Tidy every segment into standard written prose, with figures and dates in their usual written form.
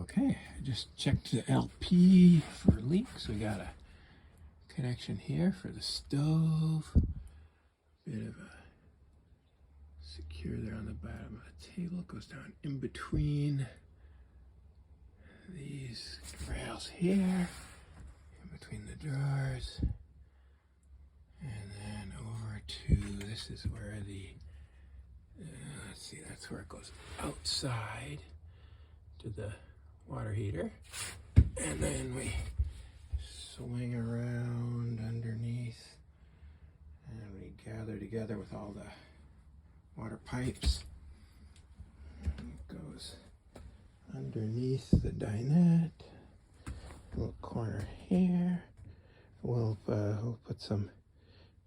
Okay, I just checked the LP for leaks. We got a connection here for the stove. Bit of a secure there on the bottom of the table. It goes down in between these rails here, in between the drawers. And then over to, this is where the, let's see, that's where it goes outside to the water heater. And then we swing around underneath and we gather together with all the water pipes. And it goes underneath the dinette, a little corner here. We'll put some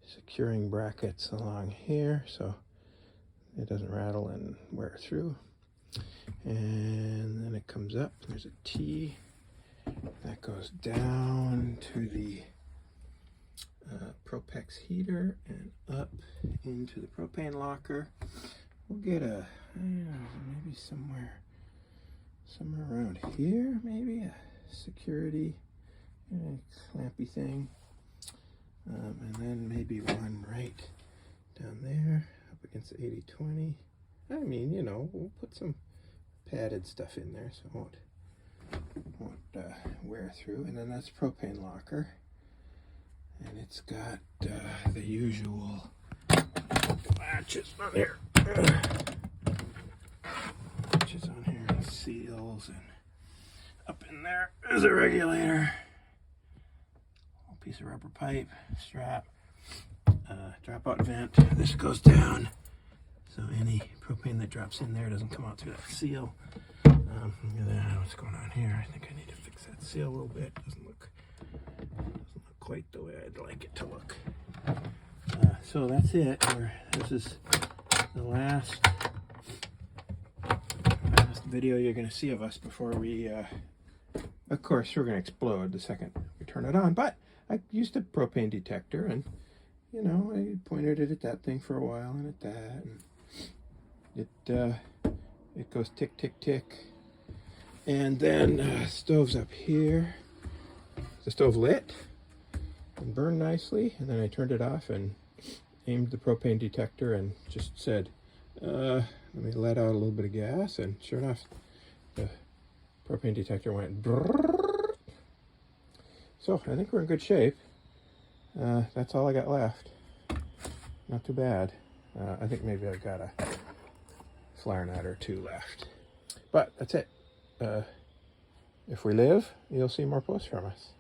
securing brackets along here so it doesn't rattle and wear through. And then it comes up, there's a T that goes down to the Propex heater and up into the propane locker. We'll get a, maybe somewhere around here, maybe a security clampy thing. And then maybe one right down there up against the 80-20. I mean, you know, we'll put some padded stuff in there so it won't wear through. And then that's propane locker. And it's got the usual latches on here. Latches on here and seals. And up in there is a regulator. Piece of rubber pipe, strap, dropout vent. This goes down so any propane that drops in there doesn't come out through that seal. What's going on here? I think I need to fix that seal a little bit. Doesn't look quite the way I'd like it to look. So that's it. This is the last video you're going to see of us before we, of course, we're going to explode the second we turn it on. But I used a propane detector, and you know, I pointed it at that thing for a while and at that, and it goes tick tick tick. And then stove's up here. The stove lit and burned nicely, and then I turned it off and aimed the propane detector and just said, let me let out a little bit of gas, and sure enough, the propane detector went brrrr. So I think we're in good shape. That's all I got left. Not too bad. I think maybe I've got a flare nut or two left. But that's it. If we live, you'll see more posts from us.